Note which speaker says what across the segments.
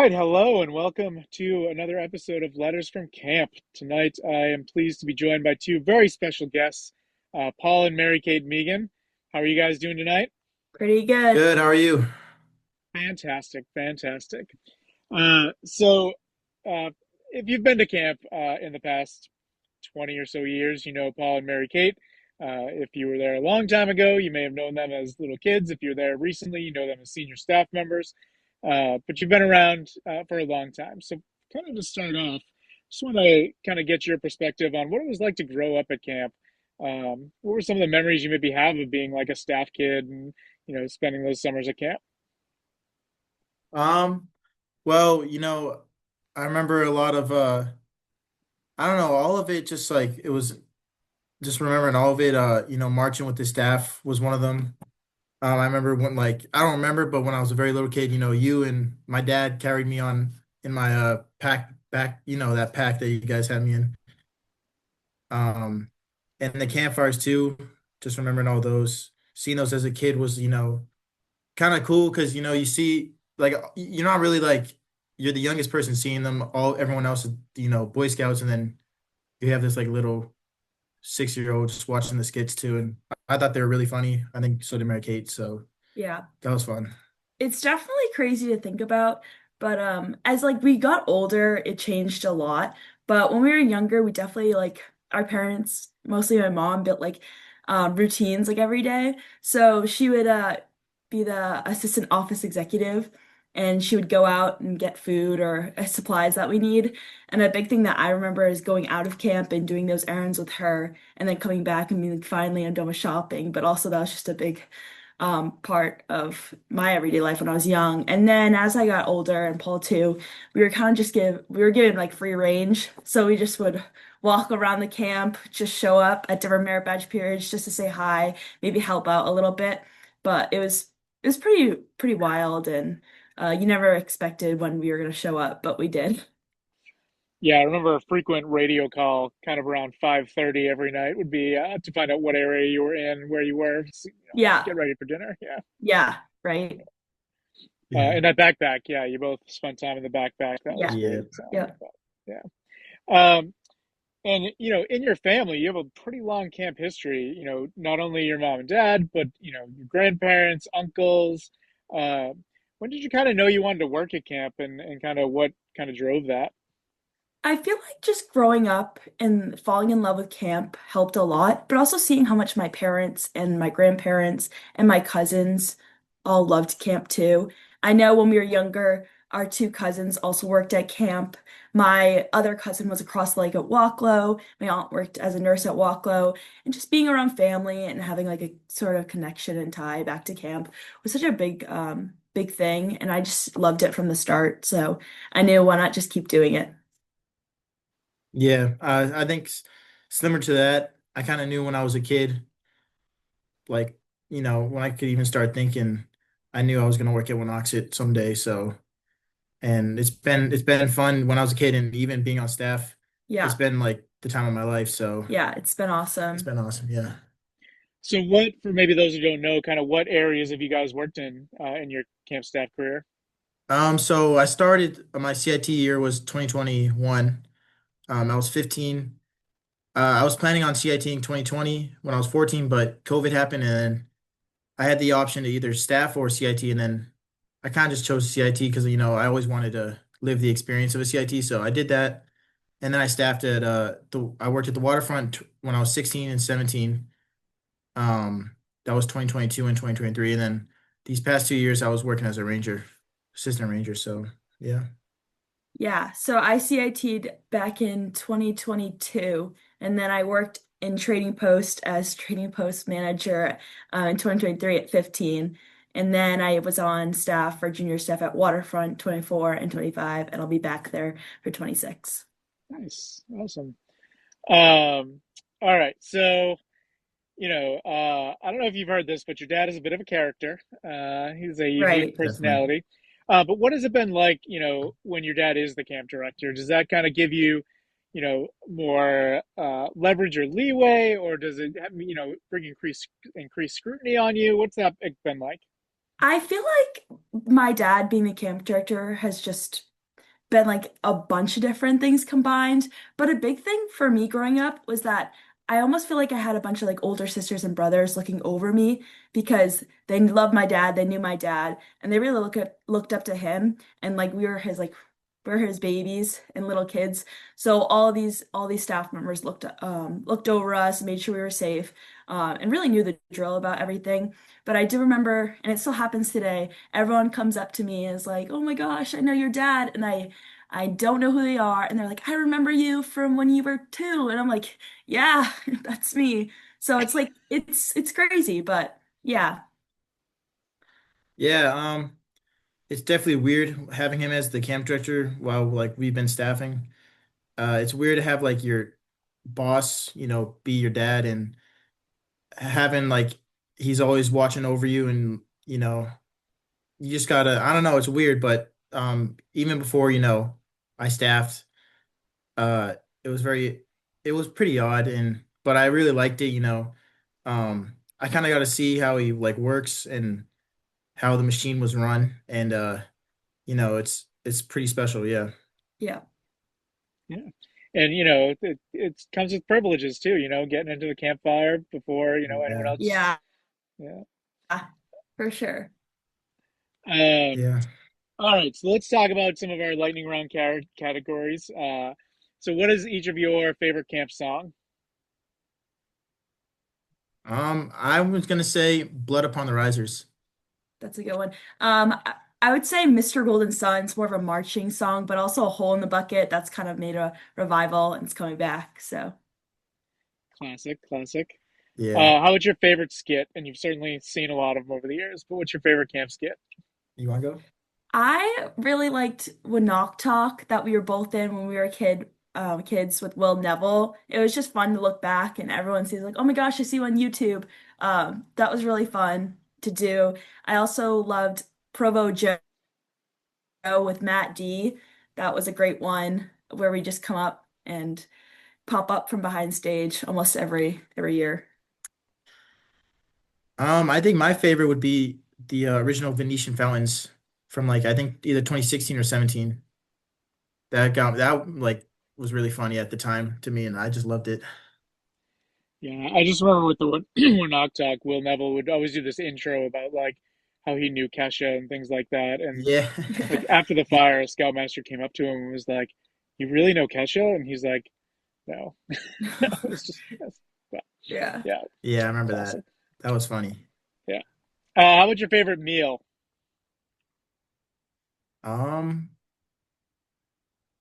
Speaker 1: right, hello and welcome to another episode of Letters from Camp. Tonight, I am pleased to be joined by two very special guests, Paul and Mary Kate Megan. How are you guys doing tonight?
Speaker 2: Pretty good.
Speaker 3: Good, how are you?
Speaker 1: Fantastic, fantastic. So, uh, if you've been to camp in the past 20 or so years, you know Paul and Mary Kate. If you were there a long time ago, you may have known them as little kids. If you're there recently, you know them as senior staff members. But you've been around for a long time. So, kind of to start off, just want to kind of get your perspective on what it was like to grow up at camp. What were some of the memories you maybe have of being like a staff kid and, spending those summers at camp?
Speaker 3: Um, well, I remember a lot of I don't know, all of it just like it was just remembering all of it, marching with the staff was one of them. I remember when I don't remember, but when I was a very little kid, you and my dad carried me on in my pack back, that pack that you guys had me in. Um, and the campfires too, just remembering all those. Seeing those as a kid was, kind of cool because you see you're not really like you're the youngest person seeing them all everyone else is Boy Scouts, and then you have this like little 6-year-old just watching the skits too, and I thought they were really funny. I think so did Mary Kate, so
Speaker 2: Yeah.
Speaker 3: that was fun.
Speaker 2: It's definitely crazy to think about, but as like we got older, it changed a lot. But when we were younger, we definitely like our parents, mostly my mom, built like routines like every day. So she would be the assistant office executive, and she would go out and get food or supplies that we need. And a big thing that I remember is going out of camp and doing those errands with her, and then coming back and being like, finally I'm done with shopping. But also that was just a big part of my everyday life when I was young. And then as I got older, and Paul too, we were given like free range. So we just would walk around the camp, just show up at different merit badge periods just to say hi, maybe help out a little bit. But it was pretty wild, and you never expected when we were gonna show up, but we did.
Speaker 1: Yeah, I remember a frequent radio call kind of around 5:30 every night would be to find out what area you were in, where you were, so,
Speaker 2: Yeah,
Speaker 1: get ready for dinner. Yeah.
Speaker 2: yeah, right.
Speaker 3: Yeah.
Speaker 1: In that backpack, yeah, you both spent time in the backpack. That was
Speaker 2: Yeah,
Speaker 3: Yeah.
Speaker 1: great. So,
Speaker 2: yeah.
Speaker 1: but, yeah. Um, and in your family, you have a pretty long camp history. Not only your mom and dad, but your grandparents, uncles. Uh, when did you kind of know you wanted to work at camp, and kind of what kind of drove that?
Speaker 2: I feel like just growing up and falling in love with camp helped a lot, but also seeing how much my parents and my grandparents and my cousins all loved camp too. I know when we were younger, our two cousins also worked at camp. My other cousin was across the lake at Walklow. My aunt worked as a nurse at Walklow. And just being around family and having like a sort of connection and tie back to camp was such a big thing. And I just loved it from the start. So I knew why not just keep doing it.
Speaker 3: Yeah, I think similar to that, I kind of knew when I was a kid, like, when I could even start thinking, I knew I was going to work at Wanocksett someday. So, and it's been fun when I was a kid, and even being on staff, it's
Speaker 2: Yeah.
Speaker 3: been like the time of my life. So
Speaker 2: Yeah, it's been
Speaker 3: it's
Speaker 2: awesome.
Speaker 3: been awesome. Yeah.
Speaker 1: So, what for maybe those who don't know, kind of what areas have you guys worked in your camp staff career?
Speaker 3: So I started my CIT year was 2021. I was 15. I was planning on CITing 2020 when I was 14, but COVID happened, and then I had the option to either staff or CIT, and then I kind of just chose CIT because I always wanted to live the experience of a CIT, so I did that. And then I staffed at I worked at the waterfront when I was 16 and 17. That was 2022 and 2023, and then these past 2 years I was working as a ranger, assistant ranger. So yeah.
Speaker 2: Yeah, so I CIT'd back in 2022, and then I worked in Trading Post as Trading Post manager in 2023 at 15. And then I was on staff for junior staff at Waterfront 24 and 25, and I'll be back there for 26.
Speaker 1: Nice, awesome. Um, all right, so I don't know if you've heard this, but your dad is a bit of a character. He's a unique
Speaker 2: Right.
Speaker 3: Definitely.
Speaker 1: personality. But what has it been like, when your dad is the camp director? Does that kind of give you, more leverage or leeway, or does it, bring increased scrutiny on you? What's that been like?
Speaker 2: I feel like my dad being the camp director has just been like a bunch of different things combined. But a big thing for me growing up was that I almost feel like I had a bunch of like older sisters and brothers looking over me because they loved my dad, they knew my dad, and they really looked up to him. And like we were his babies and little kids. So all these staff members looked over us, made sure we were safe, and really knew the drill about everything. But I do remember, and it still happens today, everyone comes up to me and is like, "Oh my gosh, I know your dad," and I don't know who they are, and they're like, "I remember you from when you were two," and I'm like, "Yeah, that's me." So it's like it's crazy, but yeah,
Speaker 3: Yeah, it's definitely weird having him as the camp director while like we've been staffing. It's weird to have like your boss, be your dad and having like he's always watching over you and you just gotta I don't know, it's weird, but even before, I staffed, uh it was very it was pretty odd and but I really liked it, I kind of got to see how he like works and how the machine was run and it's pretty special, yeah.
Speaker 2: yeah,
Speaker 1: Yeah. And it comes with privileges too, getting into the campfire before, anyone
Speaker 3: Yeah.
Speaker 1: else.
Speaker 2: yeah,
Speaker 1: Yeah.
Speaker 2: for sure.
Speaker 1: Um,
Speaker 3: Yeah.
Speaker 1: all right, so let's talk about some of our lightning round categories. So what is each of your favorite camp song?
Speaker 3: I was gonna say Blood Upon the Risers.
Speaker 2: That's a good one. I would say Mr. Golden Sun's more of a marching song, but also a hole in the bucket that's kind of made a revival and it's coming back. So
Speaker 1: Classic, classic.
Speaker 3: Yeah.
Speaker 1: How about your favorite skit? And you've certainly seen a lot of them over the years, but what's your favorite camp skit?
Speaker 3: You wanna go?
Speaker 2: I really liked Wanock that we were both in when we were kids with Will Neville. It was just fun to look back and everyone sees like, oh my gosh, I see you on YouTube. That was really fun to do. I also loved Provo Joe with Matt D. That was a great one where we just come up and pop up from behind stage almost every year.
Speaker 3: I think my favorite would be the original Venetian fountains from like I think either 2016 or 17. That like was really funny at the time to me, and I just loved it.
Speaker 1: Yeah, I just remember with the Knock Talk, Will Neville would always do this intro about like how he knew Kesha and things like that. And
Speaker 3: Yeah.
Speaker 1: like after the fire, a scoutmaster came up to him and was like, "You really know Kesha?" And he's like, "No." It's just, but
Speaker 2: Yeah.
Speaker 1: yeah,
Speaker 3: Yeah, I remember
Speaker 1: classic.
Speaker 3: that. That was funny.
Speaker 1: Yeah. How about your favorite meal?
Speaker 3: Um,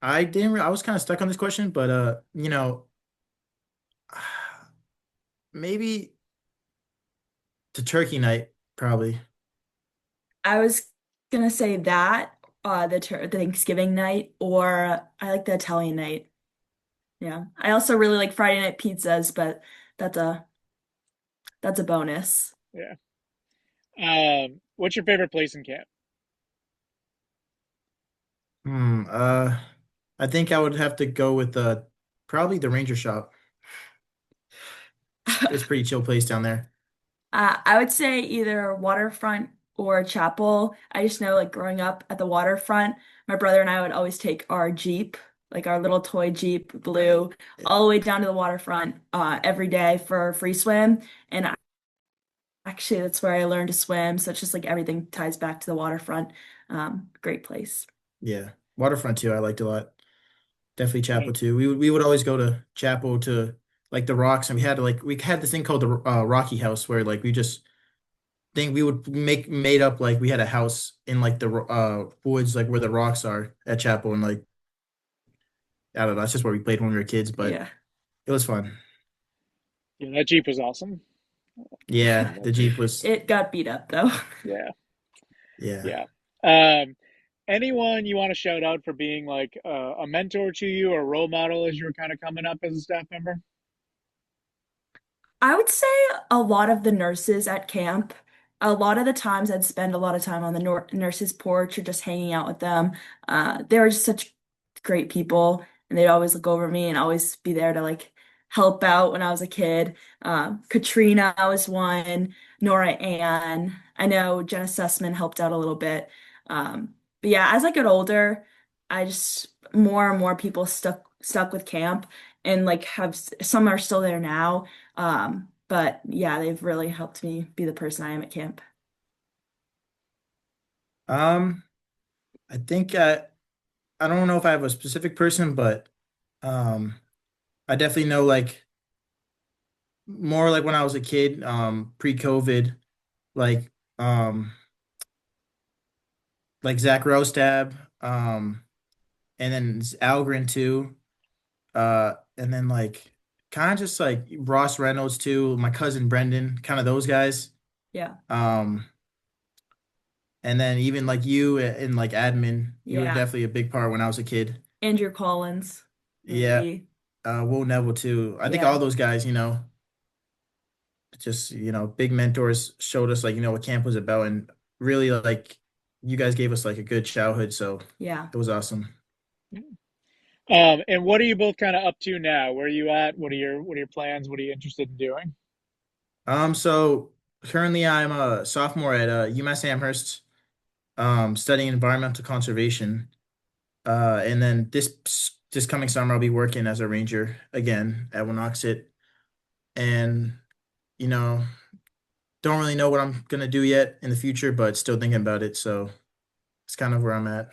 Speaker 3: I was kind of stuck on this question, but maybe the turkey night probably.
Speaker 2: I was gonna say that the Thanksgiving night, or I like the Italian night. Yeah. I also really like Friday night pizzas, but that's a that's a bonus.
Speaker 1: Yeah. What's your favorite place in camp?
Speaker 3: Hmm. I think I would have to go with probably the Ranger Shop. It's pretty chill place down there.
Speaker 2: I would say either waterfront or chapel. I just know, like growing up at the waterfront, my brother and I would always take our Jeep, like our little toy Jeep, blue, all the way down to the waterfront every day for a free swim. And actually, that's where I learned to swim. So it's just like everything ties back to the waterfront. Great place.
Speaker 3: Yeah, Waterfront too. I liked a lot. Definitely
Speaker 1: Yeah.
Speaker 3: Chapel too. We would always go to Chapel to like the rocks, and we had this thing called the Rocky House where like we just think we would make made up like we had a house in like the woods like where the rocks are at Chapel, and like I don't know. That's just where we played when we were kids, but
Speaker 2: Yeah.
Speaker 3: it was fun.
Speaker 1: Yeah, that Jeep was awesome. I
Speaker 3: Yeah,
Speaker 1: love
Speaker 3: the Jeep was.
Speaker 2: It got beat up though.
Speaker 1: Yeah,
Speaker 3: Yeah.
Speaker 1: yeah. Um, anyone you want to shout out for being like a mentor to you or a role model as you were kind of coming up as a staff member?
Speaker 2: I would say a lot of the nurses at camp, a lot of the times I'd spend a lot of time on the nurses' porch or just hanging out with them. They were just such great people, and they'd always look over me and always be there to like help out when I was a kid. Katrina was one, Nora Ann. I know Jenna Sussman helped out a little bit. But yeah, as I got older, I just more and more people stuck with camp and like have some are still there now. But yeah, they've really helped me be the person I am at camp.
Speaker 3: Um, I think I don't know if I have a specific person, but um, I definitely know like more like when I was a kid, pre-COVID, like um, like Zach Rostab, and then Algren too, and then like kind of just like Ross Reynolds too, my cousin Brendan, kind of those guys.
Speaker 2: Yeah.
Speaker 3: Um, and then even like you and like admin, you were
Speaker 2: Yeah.
Speaker 3: definitely a big part when I was a kid.
Speaker 2: Andrew Collins, really
Speaker 3: Yeah,
Speaker 2: key.
Speaker 3: Will Neville too. I think all
Speaker 2: Yeah.
Speaker 3: those guys, just big mentors showed us like what camp was about, and really like you guys gave us like a good childhood, so
Speaker 2: Yeah.
Speaker 3: it was awesome.
Speaker 1: And what are you both kind of up to now? Where are you at? What are your plans? What are you interested in doing?
Speaker 3: So currently I'm a sophomore at UMass Amherst, studying environmental conservation. And then this coming summer I'll be working as a ranger again at Wanocksett, and you know don't really know what I'm gonna do yet in the future, but still thinking about it. So it's kind of where I'm at.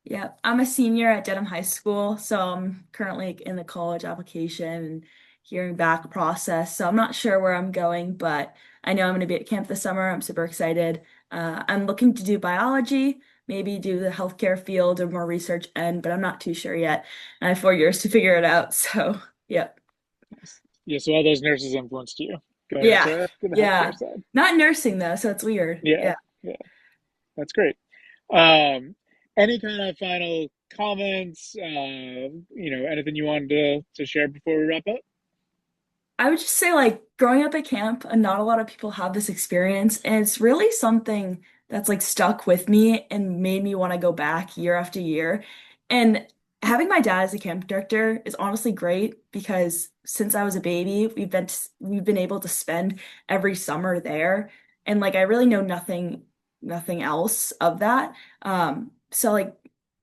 Speaker 2: Yeah, I'm a senior at Dedham High School, so I'm currently in the college application and hearing back process. So I'm not sure where I'm going, but I know I'm going to be at camp this summer. I'm super excited. I'm looking to do biology, maybe do the healthcare field or more research end, but I'm not too sure yet. I have 4 years to figure it out. So, yeah.
Speaker 1: Yeah, so all those nurses influenced you going
Speaker 2: Yeah.
Speaker 1: into the healthcare
Speaker 2: Yeah.
Speaker 1: side.
Speaker 2: Not nursing though, so it's weird.
Speaker 1: Yeah,
Speaker 2: Yeah.
Speaker 1: yeah, that's great. Any kind of final comments? Anything you wanted to share before we wrap up?
Speaker 2: I would just say, like, growing up at camp, and not a lot of people have this experience, and it's really something that's like stuck with me and made me want to go back year after year. And having my dad as a camp director is honestly great because since I was a baby, we've been able to spend every summer there, and like I really know nothing else of that. So like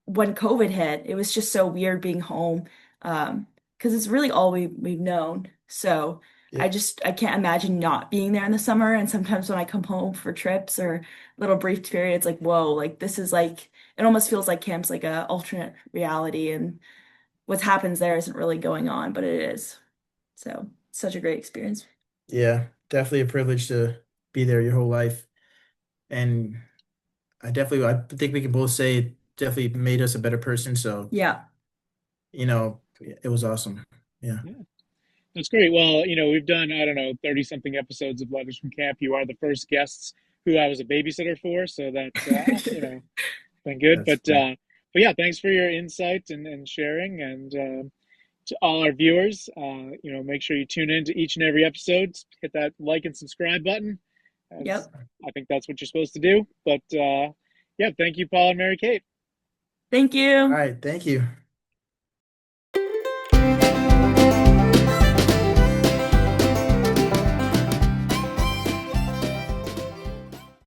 Speaker 2: when COVID hit, it was just so weird being home. Because it's really all we've known. So
Speaker 3: Yeah,
Speaker 2: I can't imagine not being there in the summer. And sometimes when I come home for trips or little brief periods, like, whoa, like this is like it almost feels like camp's like a alternate reality and what happens there isn't really going on, but it is. So such a great experience.
Speaker 3: yeah, definitely a privilege to be there your whole life, and I think we can both say it definitely made us a better person. So
Speaker 2: Yeah.
Speaker 3: it was awesome. Yeah,
Speaker 1: Yeah, that's great. Well, we've done, I don't know, 30 something episodes of Letters from Camp. You are the first guests who I was a babysitter for, so that's been good.
Speaker 3: that's funny.
Speaker 1: But yeah, thanks for your insight and sharing. And to all our viewers, make sure you tune in to each and every episode. Hit that like and subscribe button, as
Speaker 2: Yep.
Speaker 1: I think that's what you're supposed to do. But yeah, thank you, Paul and Mary Kate.
Speaker 2: Thank
Speaker 3: All
Speaker 2: you.
Speaker 3: right, thank you.